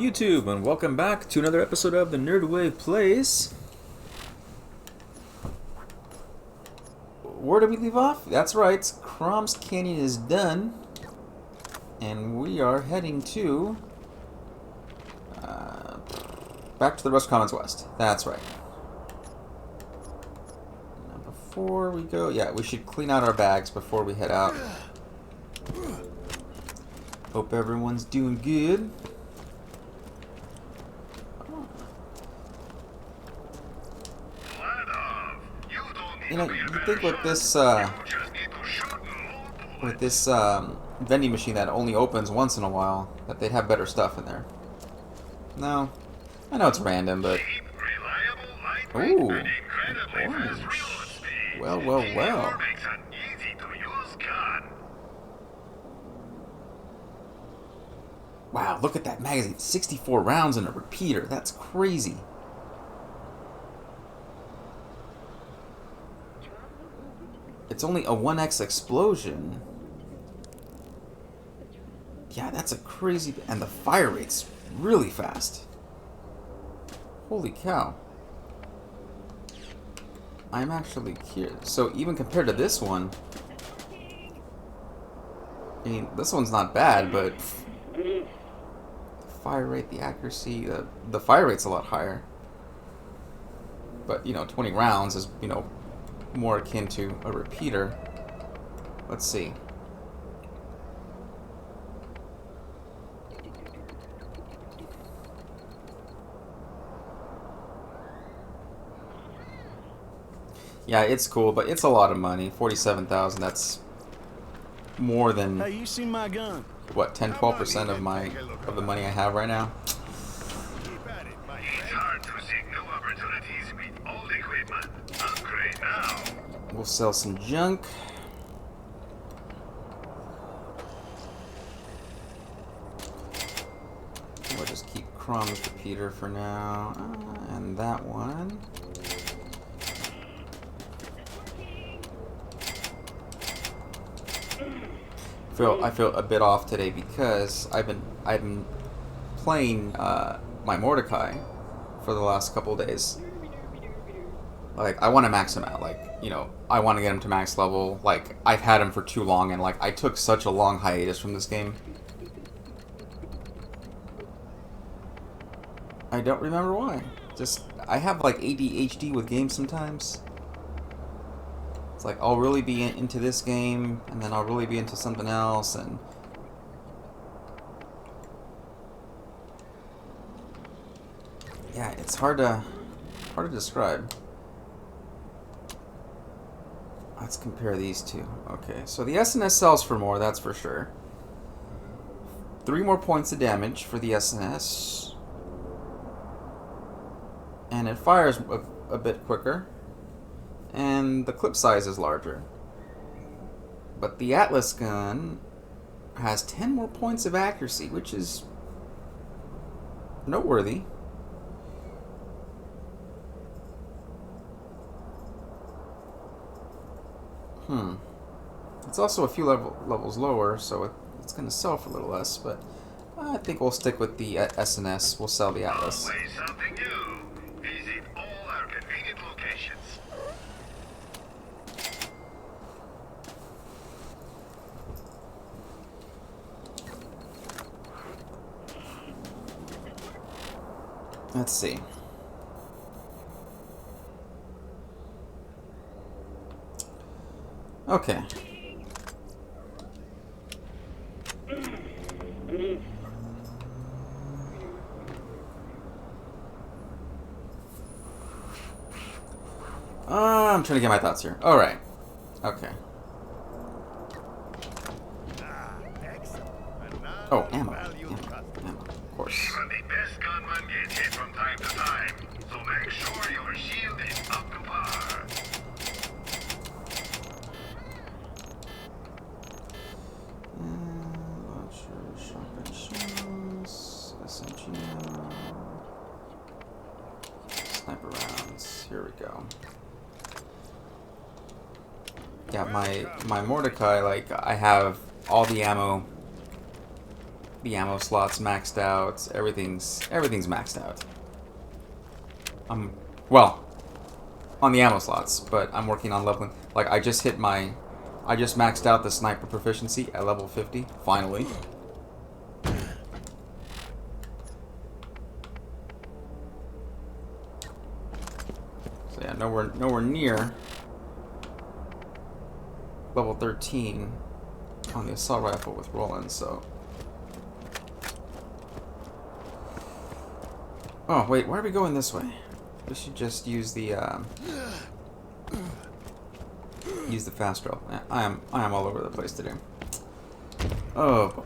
YouTube, and welcome back to another episode of the Nerdwave Plays. Where did we leave off? That's right, Crom's Canyon is done, and we are heading to back to the Rust Commons West. That's right. Now before we go, yeah, we should clean out our bags before we head out. Hope everyone's doing good. You know, you think with this vending machine that only opens once in a while, that they'd have better stuff in there. No, I know it's random, but ooh, an orange. Well, well, well. Wow, look at that magazine! 64 rounds and a repeater. That's crazy. It's only a 1x explosion. Yeah, that's a crazy... And the fire rate's really fast. Holy cow. I'm actually curious. So even compared to this one... I mean, this one's not bad, but... The fire rate, the accuracy... The fire rate's a lot higher. But, you know, 20 rounds is, you know... more akin to a repeater. Let's see. Yeah, it's cool, but it's a lot of money. 47,000. That's more than Hey, you seen my gun? what, 10-12% of the money I have right now. It's hard to seek new opportunities with old equipment. Upgrade now. We'll sell some junk. We'll just keep Crom's repeater for now. And that one. I feel a bit off today because I've been playing my Mordecai for the last couple of days. Like, I want to max him out. Like, you know, I want to get him to max level. Like, I've had him for too long, and, like, I took such a long hiatus from this game. I don't remember why. Just, I have, like, ADHD with games sometimes. It's like, I'll really be into this game, and then I'll really be into something else, and... yeah, it's hard to describe. Let's compare these two. Okay, so the SNS sells for more, that's for sure. 3 more points of damage for the SNS. And it fires a bit quicker. And the clip size is larger. But the Atlas gun has 10 more points of accuracy, which is noteworthy. It's also a few levels lower, so it's going to sell for a little less, but I think we'll stick with the SNS. We'll sell the Atlas. Always something new. Visit all our convenient locations. Let's see. Okay. I'm trying to get my thoughts here. All right. Okay. Oh, ammo. Of course. Even the best gunman gets hit from time to time, so make sure your shield is up to par. Launcher, shotgun shells, SMG ammo, sniper rounds. Here we go. Yeah, my Mordecai, like, I have all the ammo The ammo slots maxed out. Everything's maxed out. Well, on the ammo slots, but I'm working on leveling. Like I just maxed out the sniper proficiency at level 50 finally. So yeah, nowhere near level 13 on the assault rifle with Roland, so. Oh wait, why are we going this way? We should just use the fast travel. I am all over the place today. Oh boy.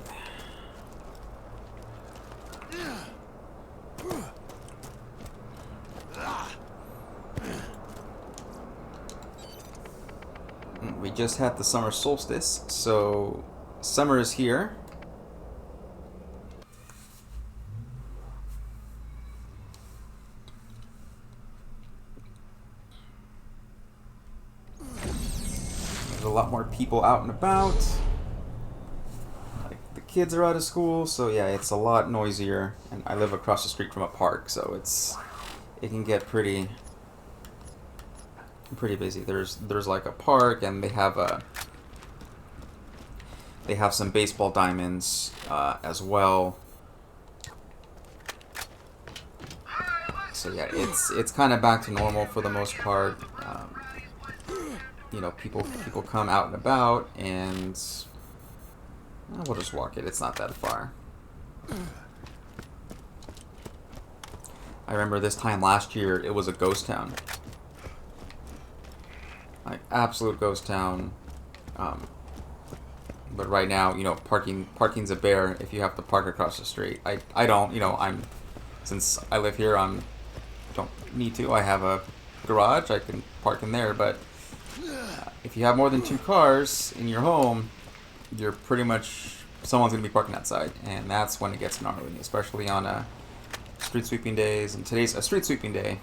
We just had the summer solstice, so summer is here. There's a lot more people out and about. Like the kids are out of school, so yeah, it's a lot noisier. And I live across the street from a park, so it can get pretty busy. There's like a park, and they have some baseball diamonds as well. So yeah, it's kind of back to normal for the most part. You know, people come out and about, and we'll just walk it. It's not that far. I remember this time last year, it was a ghost town. Like absolute ghost town. But right now, you know, parking's a bear if you have to park across the street. I don't, you know, since I live here, don't need to. I have a garage, I can park in there, but if you have more than 2 cars in your home, you're pretty much, someone's going to be parking outside, and that's when it gets gnarly, especially on street sweeping days, and today's a street sweeping day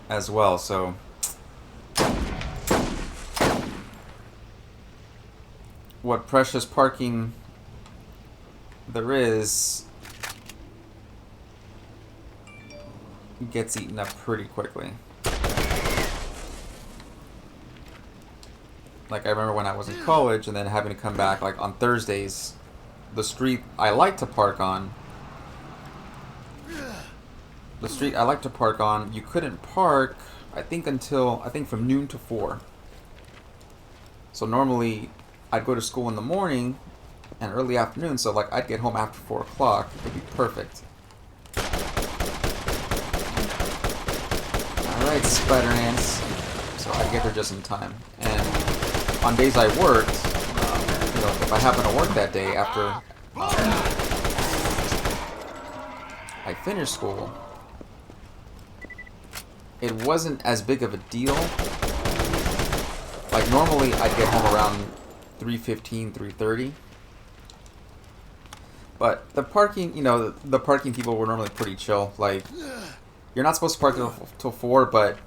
as well, so what precious parking there is gets eaten up pretty quickly. Like I remember when I was in college and then having to come back like on Thursdays, the street I like to park on, you couldn't park I think from noon to 4. So normally I'd go to school in the morning and early afternoon, so like I'd get home after 4 o'clock. It'd be perfect. Alright, spider ants. So I'd get there just in time. And on days I worked, you know, if I happen to work that day after I finished school, it wasn't as big of a deal. Like normally I'd get home around 3:15, 3:30. But the parking, you know, the parking people were normally pretty chill. Like, you're not supposed to park till 4, but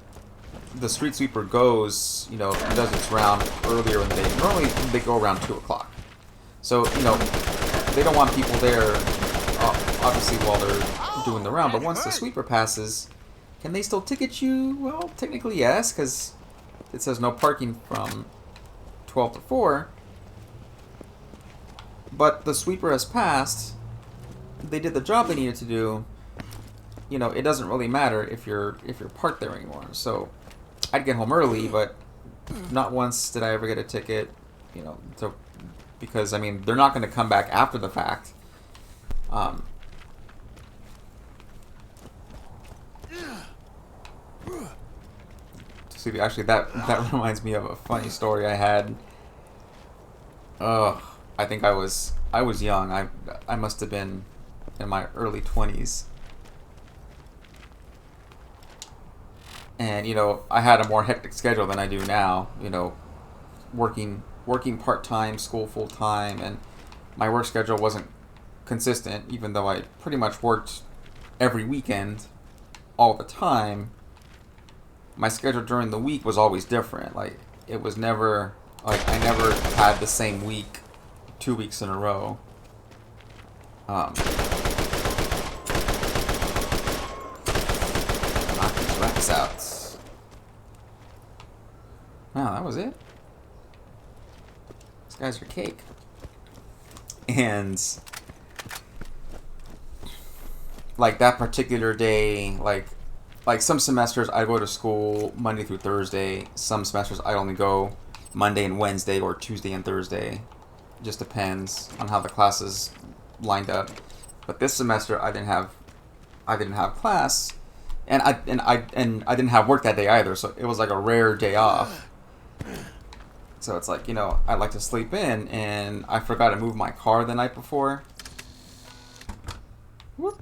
the street sweeper goes, you know, does its round earlier in the day. Normally they go around 2 o'clock. So, you know, they don't want people there, obviously, while they're doing the round. But once the sweeper passes, can they still ticket you? Well, technically yes, because it says no parking from 12 to 4. But the sweeper has passed. They did the job they needed to do. You know, it doesn't really matter if you're parked there anymore. So I'd get home early, but not once did I ever get a ticket. You know, because I mean they're not going to come back after the fact. See, actually, that reminds me of a funny story I had. I think I was young. I must have been in my early 20s. And, you know, I had a more hectic schedule than I do now. You know, working part-time, school full-time, and my work schedule wasn't consistent, even though I pretty much worked every weekend all the time. My schedule during the week was always different. Like, it was never, like, I never had the same week 2 weeks in a row. Knock these rats out. Wow, that was it? These guys are cake. And like that particular day, like some semesters I go to school Monday through Thursday. Some semesters I only go Monday and Wednesday or Tuesday and Thursday. Just depends on how the classes lined up. But this semester I didn't have class, and I didn't have work that day either. So it was like a rare day off. So it's like, you know, I like to sleep in, and I forgot to move my car the night before. Whoop.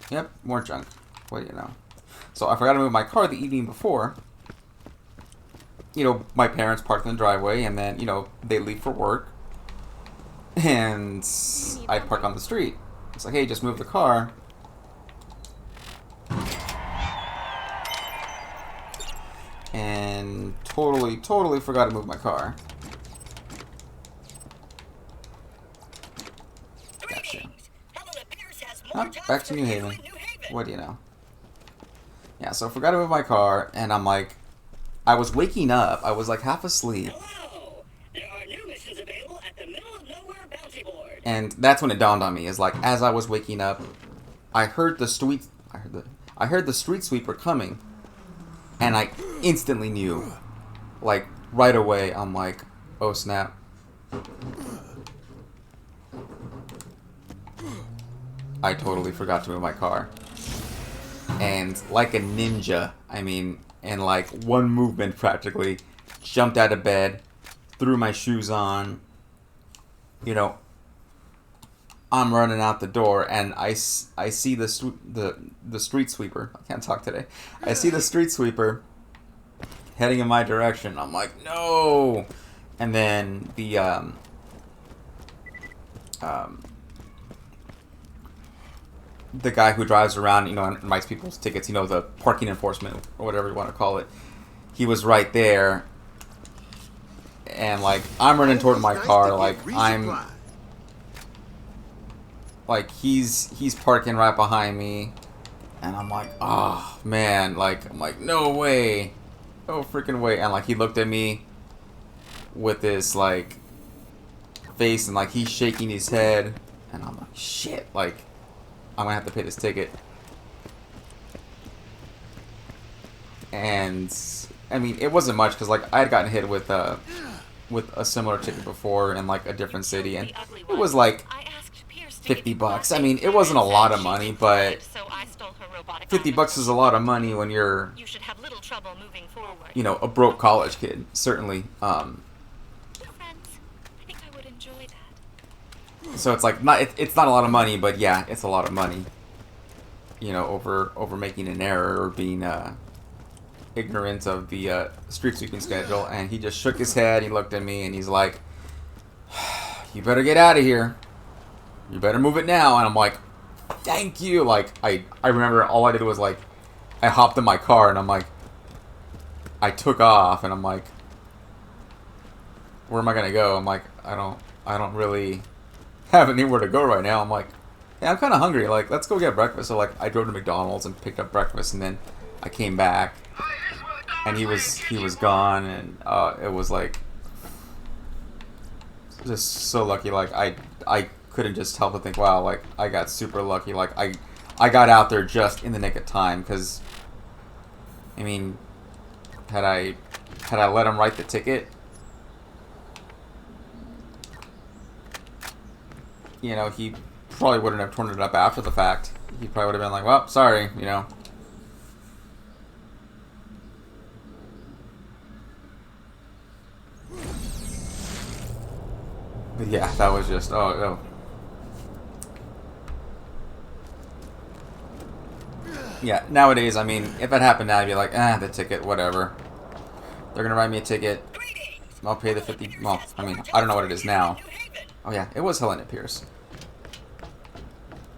Yep, more junk. What do you know? So I forgot to move my car the evening before. You know, my parents parked in the driveway, and then, you know, they leave for work. And I park on the street. It's like, hey, just move the car. And totally forgot to move my car. Gotcha. Oh, back to New Haven. What do you know? Yeah, so I forgot to move my car, and I'm like, I was waking up. I was like half asleep. Hello. There are new missions available at the middle of nowhere bounty board. And that's when it dawned on me. Is like, as I was waking up, I heard the street sweeper coming, and I instantly knew, like right away. I'm like, oh snap. I totally forgot to move my car. And like a ninja, I mean, in like one movement practically, jumped out of bed, threw my shoes on, you know, I'm running out the door, and I see the street sweeper. I can't talk today. I see the street sweeper heading in my direction. I'm like, no! And then the guy who drives around, you know, and writes people's tickets, you know, the parking enforcement, or whatever you want to call it, he was right there. And, like, I'm running toward my car, like, he's parking right behind me. And I'm like, oh, man, like, I'm like, no way. No freaking way. And, like, he looked at me with this, like, face, and, like, he's shaking his head. And I'm like, shit, like, I'm gonna have to pay this ticket. And I mean, it wasn't much because like I had gotten hit with a similar ticket before in like a different city, and it was like $50. I mean, it wasn't a lot of money, but $50 is a lot of money when you're, you know, a broke college kid. Certainly. So it's like it's not a lot of money, but yeah, it's a lot of money. You know, over making an error or being ignorant of the street sweeping schedule. And he just shook his head. He looked at me and he's like, "You better get out of here. You better move it now." And I'm like, "Thank you." Like I remember all I did was like, I hopped in my car and I'm like, I took off and I'm like, where am I gonna go? I'm like, I don't really have anywhere to go right now. I'm like, yeah, I'm kind of hungry. Like, let's go get breakfast. So like, I drove to McDonald's and picked up breakfast, and then I came back, and he was gone, and it was like just so lucky. Like I couldn't just help but think, wow, like I got super lucky. Like I got out there just in the nick of time, because I mean, had I let him write the ticket, you know, he probably wouldn't have torn it up after the fact. He probably would have been like, well, sorry, you know. But yeah, that was just, oh. Yeah, nowadays, I mean, if it happened now, I'd be like, the ticket, whatever. They're going to write me a ticket. I'll pay the 50, well, I mean, I don't know what it is now. Oh yeah, it was Helena Pierce.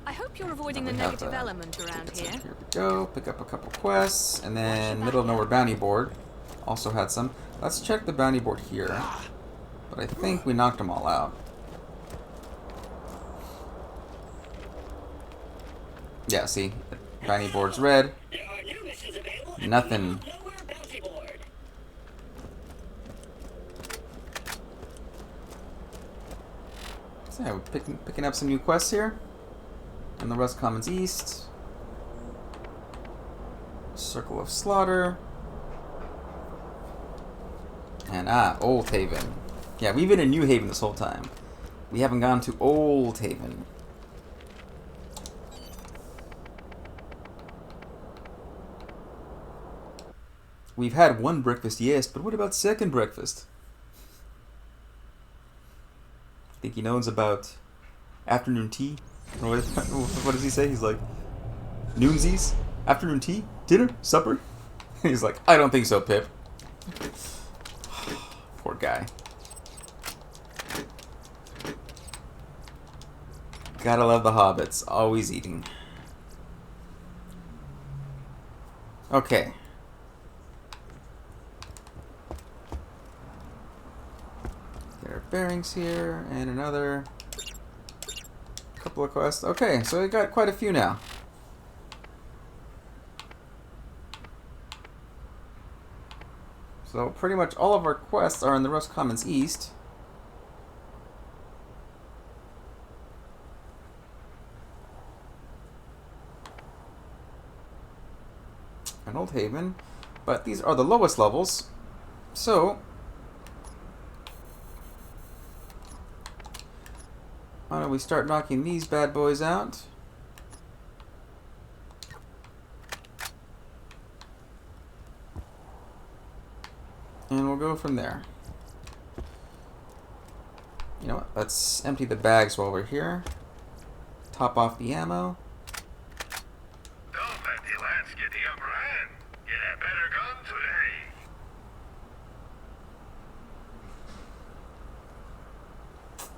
I hope you're avoiding the negative element around here. Here we go. Pick up a couple quests, and then middle of nowhere bounty board. Also had some. Let's check the bounty board here. But I think we knocked them all out. Yeah, see? Tiny board's red. There are new missions available at Nothing. the Nowhere Bounty Board. So yeah, we're picking up some new quests here. In the Rust Commons East. Circle of Slaughter. And Old Haven. Yeah, we've been in New Haven this whole time. We haven't gone to Old Haven. We've had one breakfast, yes, but what about second breakfast? Think he knows about afternoon tea? Or what does he say? He's like, noonsies? Afternoon tea? Dinner? Supper? He's like, I don't think so, Pip. Poor guy. Gotta love the hobbits. Always eating. Okay. Get our bearings here, and another couple of quests. Okay, so we got quite a few now. So pretty much all of our quests are in the Rust Commons East. And Old Haven. But these are the lowest levels. So why don't we start knocking these bad boys out? And we'll go from there. You know what? Let's empty the bags while we're here. Top off the ammo. Don't let the lads get the upper hand. Get a better gun today.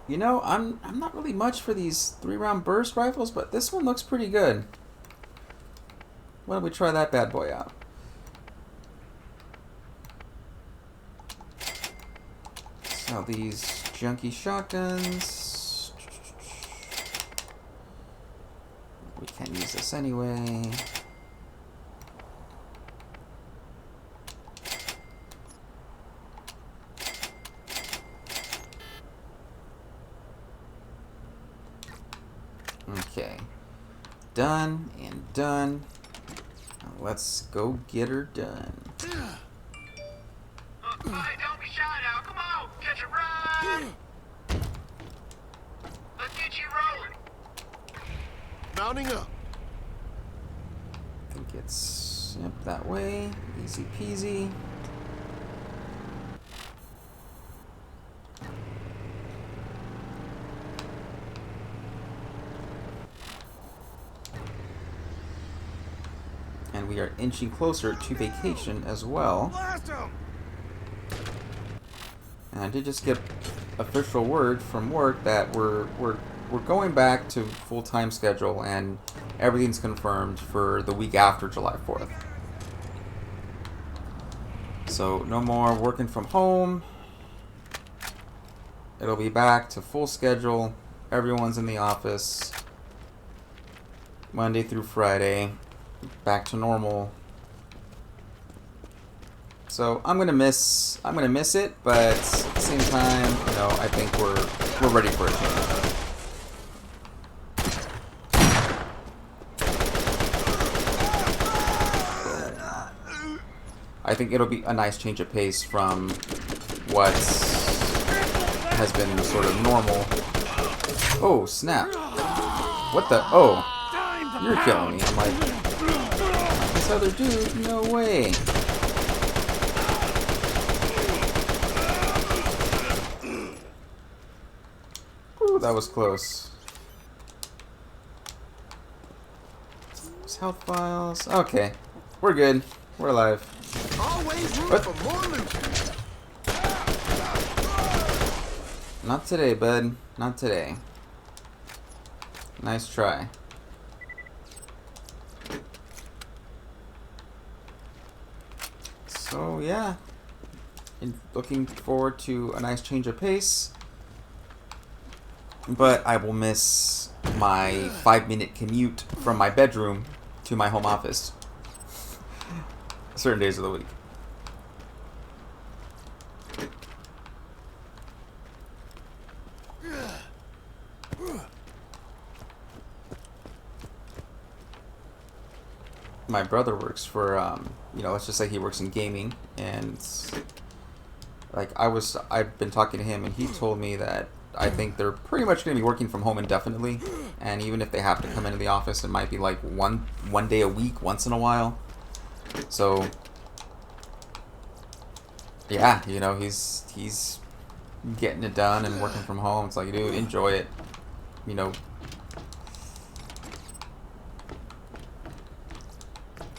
You know, I'm not really much for these 3-round burst rifles, but this one looks pretty good. Why don't we try that bad boy out? So these junky shotguns. We can't use this anyway. Okay. Done and done. Now let's go get her done. Hey, don't be shy now. Come on. Catch a ride. Let's get you rolling. Mounting up. I think it's, yep, that way. Easy peasy. And we are inching closer to vacation as well. Blast him! And I did just get official word from work that we're going back to full-time schedule and everything's confirmed for the week after July 4th. So no more working from home. It'll be back to full schedule. Everyone's in the office Monday through Friday. Back to normal. So I'm gonna miss it, but at the same time, you know, I think we're ready for a change. I think it'll be a nice change of pace from what has been sort of normal. Oh, snap. What the? Oh, you're killing me. I'm like, this other dude? No way. Ooh, that was close. There's health files. Okay, we're good. We're alive. Always room What? for more loot. Not today, bud. Not today. Nice try. So yeah, looking forward to a nice change of pace. But I will miss my 5-minute commute from my bedroom to my home office. Certain days of the week. My brother works for, let's just say he works in gaming, and like I've been talking to him, and he told me that I think they're pretty much going to be working from home indefinitely, and even if they have to come into the office, it might be like one day a week, once in a while. So yeah, he's getting it done and working from home. It's like, dude, enjoy it.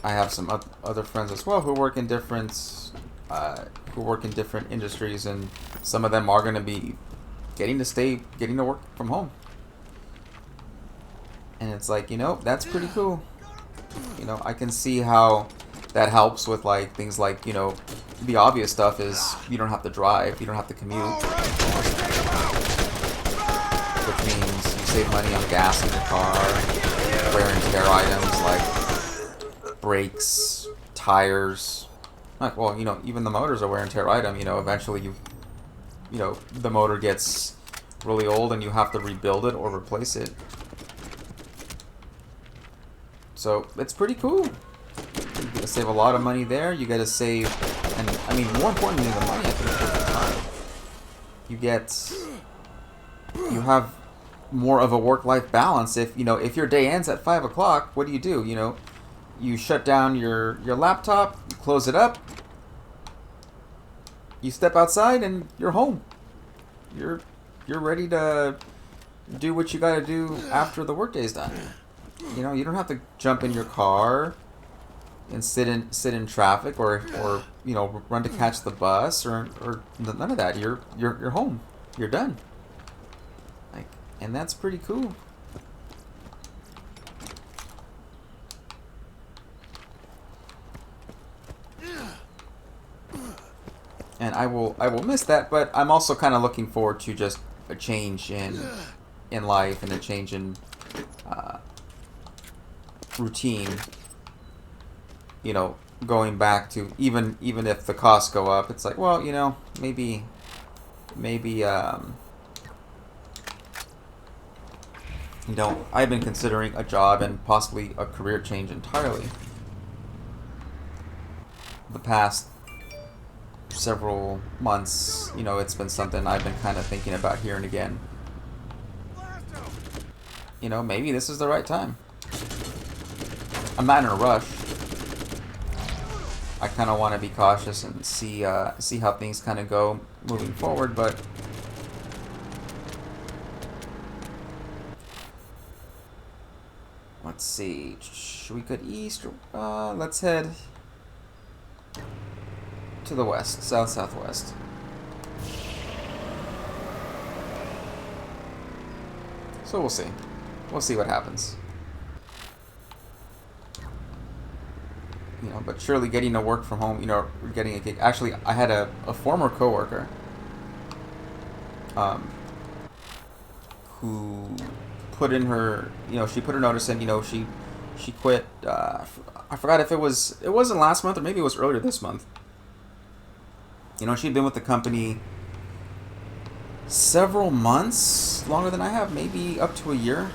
I have some other friends as well who work in different industries, and some of them are going to be getting to work from home. And it's like, that's pretty cool. I can see how that helps with like things like, the obvious stuff is you don't have to drive, you don't have to commute, which means you save money on gas in your car, wear and tear items like brakes, tires. Well, even the motor's a wear and tear item. Eventually the motor gets really old and you have to rebuild it or replace it. So it's pretty cool. You get to save a lot of money there. You get to save, and I mean, more importantly than money, I think is the time. You have more of a work-life balance. If your day ends at 5 o'clock, what do? You shut down your laptop, you close it up, you step outside, and you're home. You're ready to do what you got to do after the workday's done. You don't have to jump in your car and sit in traffic or run to catch the bus or none of that. You're home. You're done. And that's pretty cool. And I will miss that, but I'm also kind of looking forward to just a change in life and a change in routine. Going back to even if the costs go up, it's like, well, maybe I've been considering a job and possibly a career change entirely. The past several months, it's been something I've been kind of thinking about here and again. Maybe this is the right time. I'm not in a rush. I kind of want to be cautious and see how things kind of go moving forward, but let's see. Should we go east? Let's head to the west, southwest. So we'll see. We'll see what happens. But surely getting to work from home, getting a gig. Actually, I had a former coworker who put in her, she put her notice in, she quit, I forgot if it wasn't last month or maybe it was earlier this month. She'd been with the company several months, longer than I have, maybe up to a year.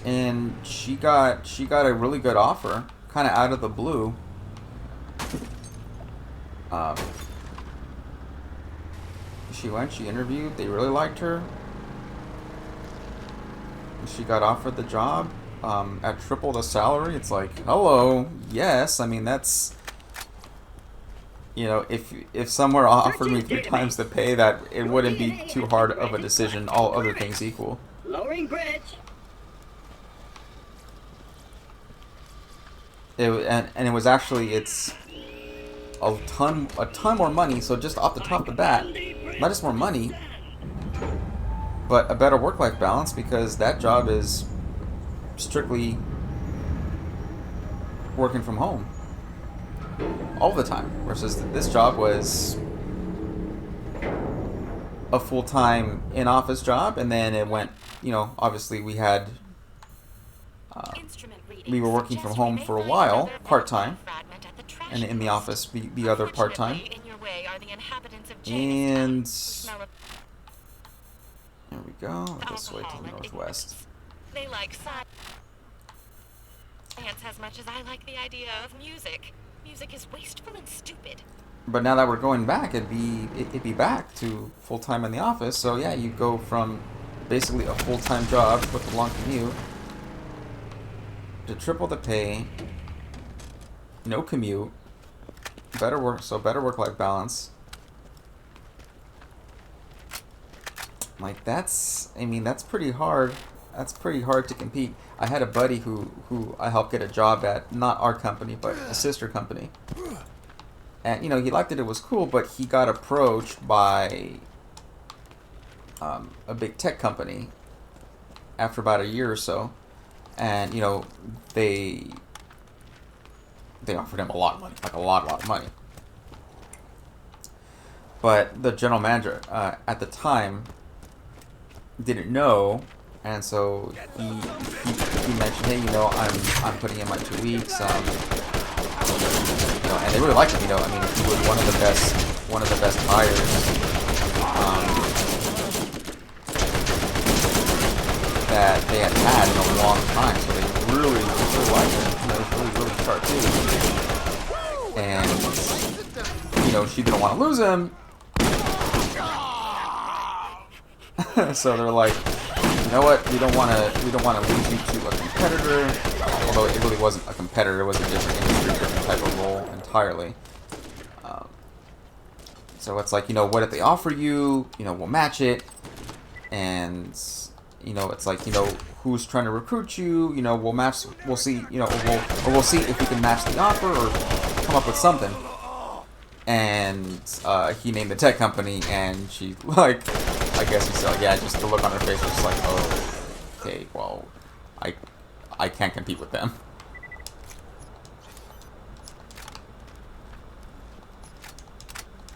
And she got a really good offer, kind of out of the blue. She interviewed, they really liked her. She got offered the job at triple the salary. It's like, hello, yes. I mean, that's, if somewhere offered me 3 times the pay, that it wouldn't be too hard of a decision, all other things equal. Lowering bridge. And it was actually, it's a ton more money. So just off the top of the bat, not just more money, but a better work-life balance, because that job is strictly working from home all the time, versus this job was a full-time in-office job, and then it went, obviously we were working from home for a while, part-time, and in the office, the other part-time. And there we go, this way to the northwest. They like science as much as I like the idea of music. Music is wasteful and stupid. But now that we're going back, it'd be back to full-time in the office. So yeah, you go from basically a full-time job with a long commute to triple the pay, no commute, better work-life balance. Like that's pretty hard. That's pretty hard to compete. I had a buddy who I helped get a job at, not our company, but a sister company. And, he liked it, it was cool, but he got approached by a big tech company after about a year or so. And, they offered him a lot of money, like a lot of money. But the general manager at the time didn't know, and so he mentioned, hey, I'm putting in my 2 weeks, and they really liked him. He was one of the best hires, that they had in a long time. So they really liked him. He was really sharp too. And she didn't want to lose him. So they're like, you know what? We don't want to lose you to a competitor. Although it really wasn't a competitor, it was a different industry, different type of role entirely. So it's like, what if they offer you? We'll match it, and it's like, who's trying to recruit you? We'll match. We'll see. We'll see if we can match the offer or come up with something. And he named the tech company, and she I guess he said, yeah, just the look on her face was just like, oh, okay, well, I can't compete with them.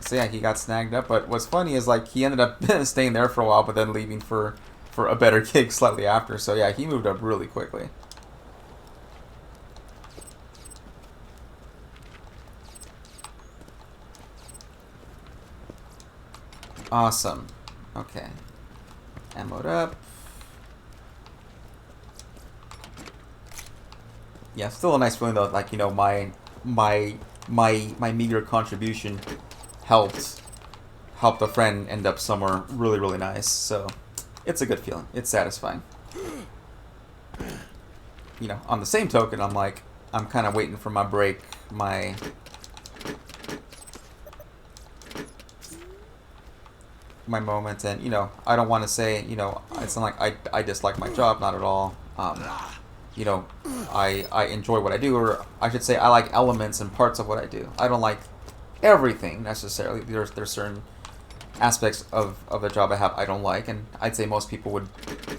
So yeah, he got snagged up, but what's funny is like he ended up staying there for a while, but then leaving for a better gig slightly after. So yeah, he moved up really quickly. Awesome. Okay. Ammoed up. Yeah, still a nice feeling though, like, my meager contribution helped a friend end up somewhere really, really nice. So it's a good feeling. It's satisfying. On the same token, I'm kind of waiting for my break, my moments, and I don't want to say it's not like I dislike my job, not at all. I enjoy what I do, or I should say I like elements and parts of what I do. I don't like everything necessarily. There's certain aspects of the job I have I don't like, and I'd say most people would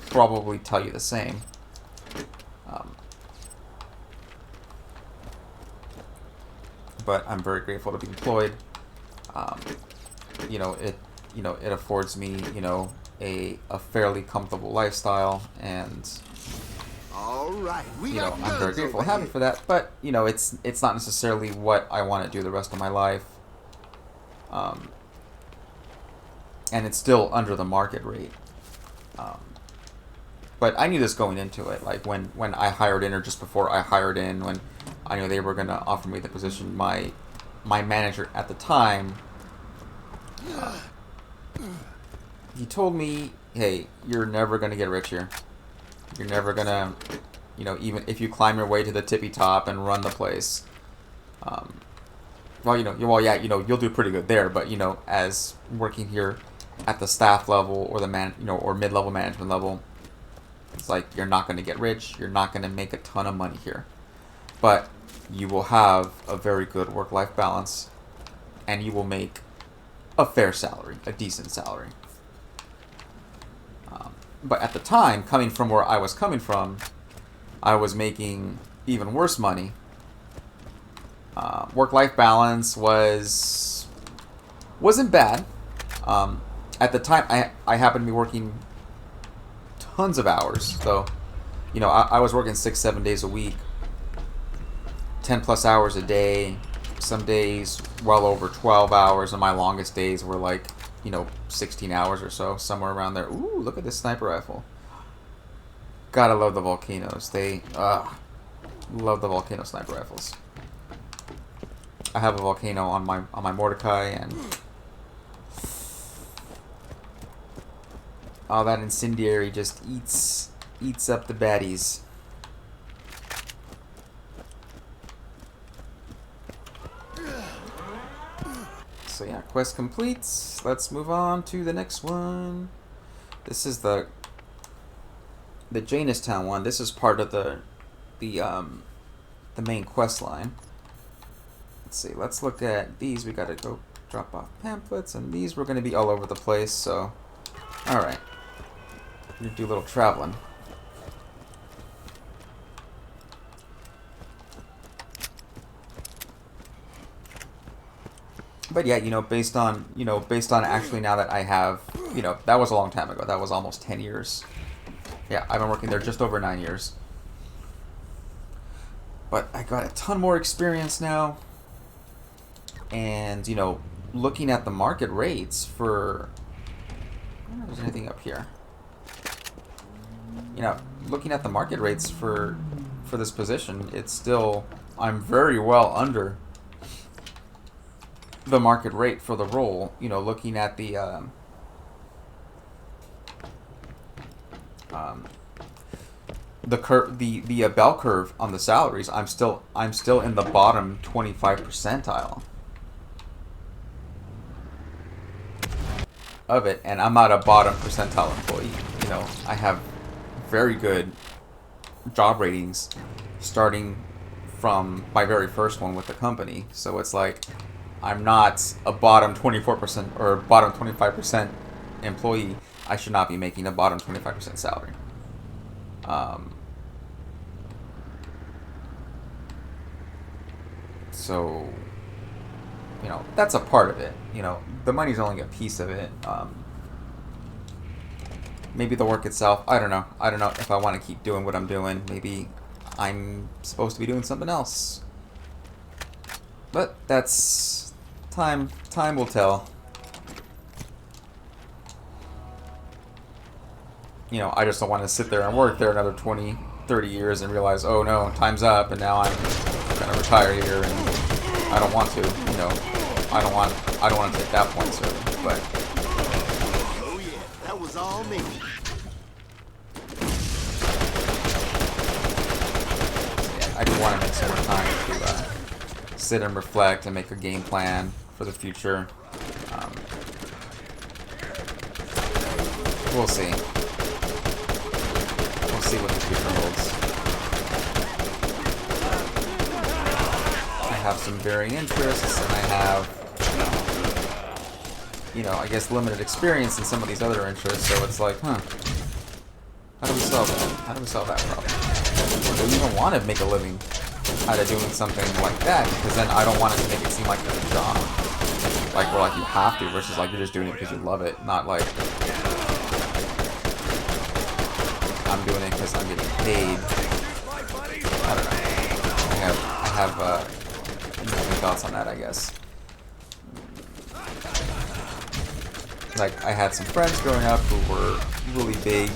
probably tell you the same. But I'm very grateful to be employed. It affords me, a fairly comfortable lifestyle, and All right, I'm very grateful and happy for that. But it's not necessarily what I want to do the rest of my life. And it's still under the market rate. But I knew this going into it. Like when I hired in, or just before I hired in, when I knew they were going to offer me the position, my manager at the time, he told me, hey, you're never going to get rich here. You're never going to, even if you climb your way to the tippy top and run the place. You'll do pretty good there, but, as working here at the staff level or the or mid-level management level, it's like you're not going to get rich. You're not going to make a ton of money here. But you will have a very good work-life balance, and you will make a fair salary, a decent salary. But at the time, coming from where I was coming from, I was making even worse money. Work-life balance wasn't bad. at the time, I happened to be working tons of hours. So, you know, I was working 6-7 days a week, 10 plus hours a day. Some days well over 12 hours, and my longest days were like, you know, 16 hours or so, somewhere around there. Ooh, look at this sniper rifle. Gotta love the volcanoes. They love the volcano sniper rifles. I have a volcano on my Mordecai, and oh, that incendiary just eats up the baddies. So yeah, quest completes. Let's move on to the next one. This is the Janestown one. This is part of the main quest line. Let's see. Let's look at these. We gotta go drop off pamphlets, and these we're gonna be all over the place. So, all right, we're gonna do a little traveling. But yeah, you know, based on actually now that I have, you know, that was a long time ago. That was almost 10 years. Yeah, I've been working there just over 9 years. But I got a ton more experience now. And, you know, looking at the market rates for... I don't know if there's anything up here. You know, looking at the market rates for this position, it's still... I'm very well under the market rate for the role. You know, looking at the bell curve on the salaries, I'm still in the bottom 25 percentile of it, and I'm not a bottom percentile employee. You know, I have very good job ratings starting from my very first one with the company, so it's like I'm not a bottom 24% or bottom 25% employee. I should not be making a bottom 25% salary. So, you know, that's a part of it. You know, the money's only a piece of it. Maybe the work itself, I don't know. I don't know if I want to keep doing what I'm doing. Maybe I'm supposed to be doing something else. But that's... Time will tell. You know, I just don't want to sit there and work there another 20, 30 years and realize, oh no, time's up, and now I'm gonna retire here, and I don't want to. You know, I don't want to take that point, certainly. But Oh yeah, that was all me. I do want to make some more time to sit and reflect and make a game plan for the future. We'll see. We'll see what the future holds. I have some varying interests, and I have, you know, I guess limited experience in some of these other interests, so it's like, how do we solve that? How do we solve that problem? Or do we even want to make a living out of doing something like that? Because then I don't want it to make it seem like it's a job. Like, where, like, you have to, versus, like, you're just doing it because you love it. Not, like, I'm doing it because I'm getting paid. I don't know. I have interesting thoughts on that, I guess. Like, I had some friends growing up who were really big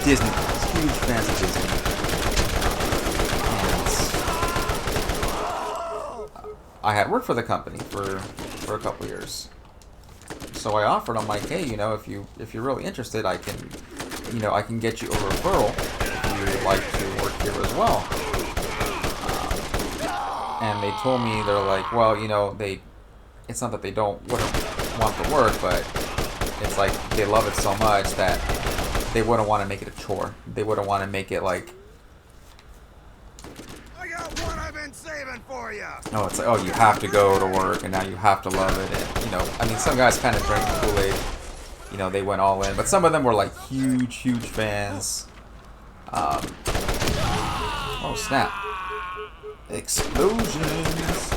Disney fans, huge fans of Disney. I had worked for the company for a couple years, so I offered. I'm like, hey, you know, if you're really interested, I can get you a referral if you would like to work here as well. And they told me, they're like, well, you know, it's not that they wouldn't want the work, but it's like they love it so much that they wouldn't want to make it a chore. They wouldn't want to make it like, Saving for you. Oh, it's like, oh, you have to go to work, and now you have to love it. And, you know, I mean, some guys kind of drank the Kool-Aid. You know, they went all in. But some of them were, like, huge fans. Oh, snap. Explosions.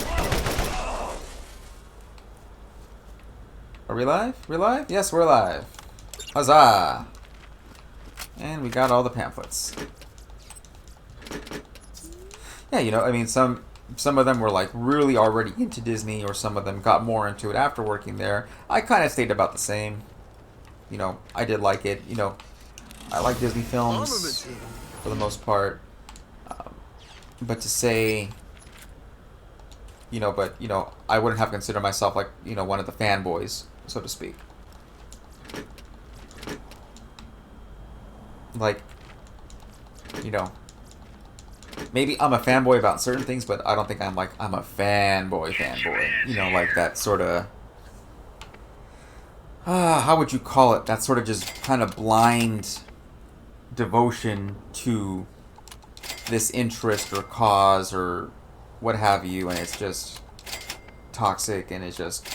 Are we live? We're live? Yes, we're live. Huzzah! And we got all the pamphlets. Yeah, you know, I mean, some of them were like really already into Disney, or some of them got more into it after working there. I kind of stayed about the same. You know, I did like it. You know, I like Disney films for the most part. But to say, you know, but, you know, I wouldn't have considered myself like, you know, one of the fanboys, so to speak. Like, you know, maybe I'm a fanboy about certain things, but I don't think I'm like, I'm a fanboy. You know, like that sort of, how would you call it? That sort of just kind of blind devotion to this interest or cause or what have you, and it's just toxic, and it's just,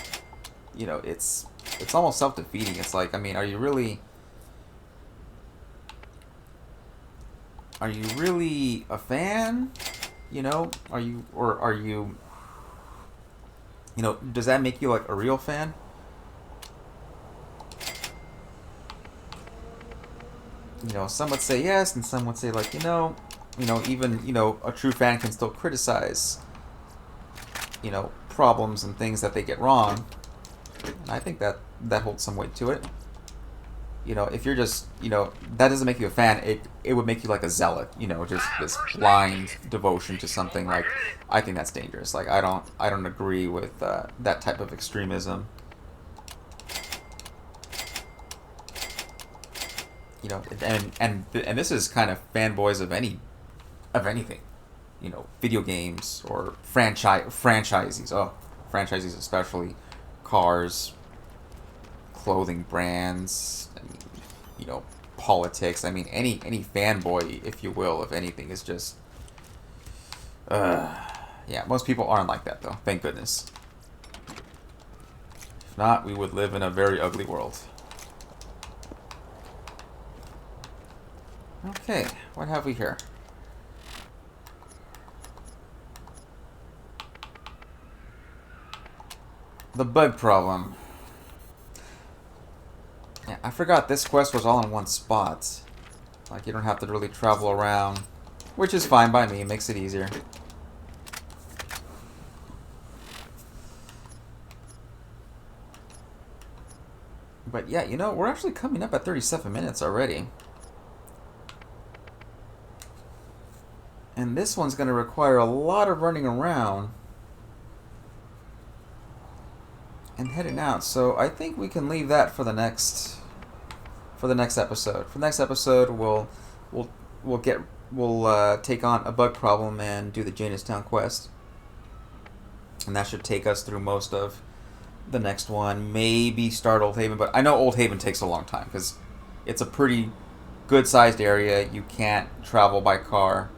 you know, it's almost self-defeating. It's like, I mean, are you really a fan? You know, are you, you know, does that make you like a real fan? You know, some would say yes, and some would say like, you know, even, you know, a true fan can still criticize, you know, problems and things that they get wrong. And I think that holds some weight to it. You know, if you're just, you know, that doesn't make you a fan. It would make you like a zealot, you know, just this blind devotion to something. Like, I think that's dangerous. Like, I don't agree with that type of extremism. You know, and this is kind of fanboys of anything, you know, video games or franchises. Oh, franchises especially, cars, clothing brands, I mean, you know, politics. I mean, any fanboy, if you will, of anything is just, yeah. Most people aren't like that though. Thank goodness. If not, we would live in a very ugly world. Okay, what have we here? The bug problem. Yeah, I forgot this quest was all in one spot. Like, you don't have to really travel around, which is fine by me. It makes it easier. But yeah, you know, we're actually coming up at 37 minutes already. And this one's going to require a lot of running around and heading out. So I think we can leave that for the next episode. For the next episode, we'll take on a bug problem and do the Janestown quest. And that should take us through most of the next one. Maybe start Old Haven, but I know Old Haven takes a long time because it's a pretty good-sized area. You can't travel by car.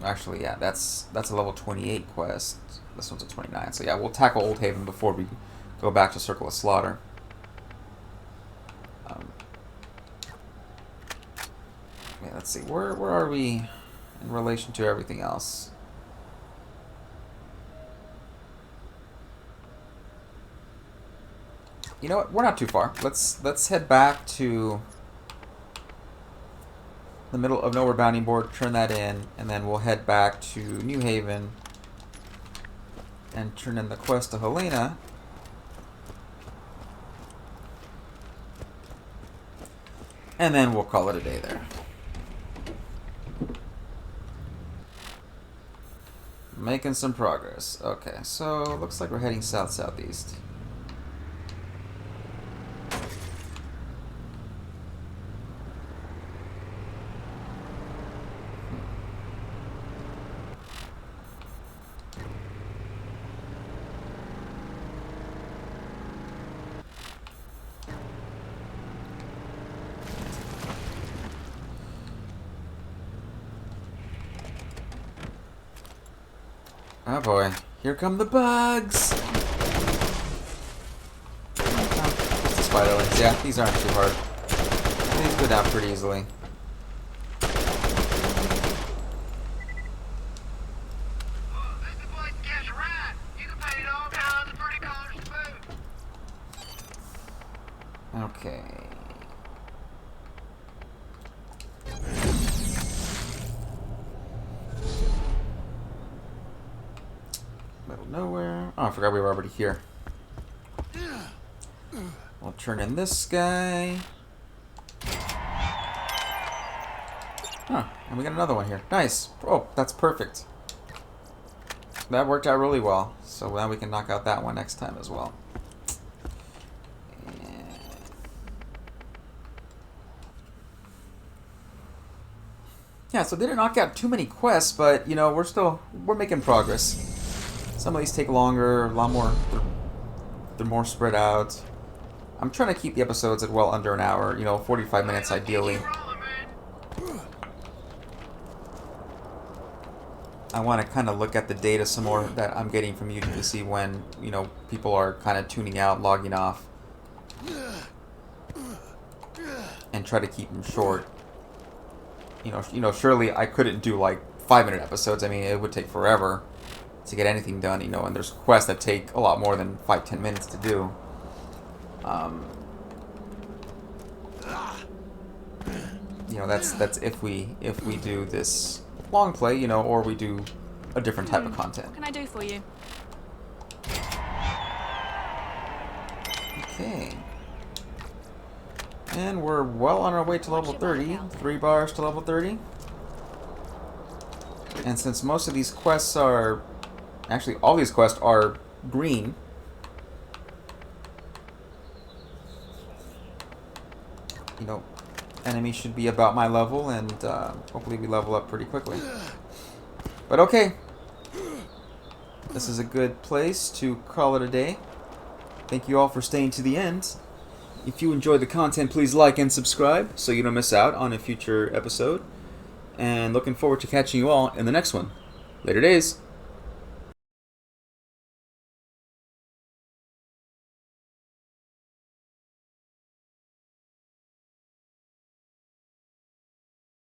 Actually, yeah, that's a level 28 quest. This one's a 29. So yeah, we'll tackle Old Haven before we go back to Circle of Slaughter. Yeah, let's see. Where are we in relation to everything else? You know what? We're not too far. Let's head back to the middle of nowhere bounty board, turn that in, and then we'll head back to New Haven and turn in the quest to Helena. And then we'll call it a day there. Making some progress. Okay, so looks like we're heading south-southeast. Oh boy, here come the bugs! It's the spiderlings. Yeah, these aren't too hard. These go down pretty easily. This is like cash rat. You can paint all kinds of pretty colors to boot. nowhere. Oh, I forgot we were already here. I'll turn in this guy. Huh, and we got another one here. Nice. Oh, that's perfect. That worked out really well. So now we can knock out that one next time as well. Yeah, so they didn't knock out too many quests, but you know, we're making progress. Some of these take longer, a lot more. They're more spread out. I'm trying to keep the episodes at well under an hour. You know, 45 minutes ideally. I want to kind of look at the data some more that I'm getting from YouTube to see when, you know, people are kind of tuning out, logging off, and try to keep them short. You know, surely I couldn't do like 5-minute episodes. I mean, it would take forever to get anything done. You know, and there's quests that take a lot more than 5-10 minutes to do. You know, that's if we do this long play, you know, or we do a different type of content. What can I do for you? Okay. And we're well on our way to level 30. 3 bars to level 30. And since most of these quests are... Actually, all these quests are green. You know, enemies should be about my level, and hopefully we level up pretty quickly. But okay. This is a good place to call it a day. Thank you all for staying to the end. If you enjoyed the content, please like and subscribe so you don't miss out on a future episode. And looking forward to catching you all in the next one. Later days.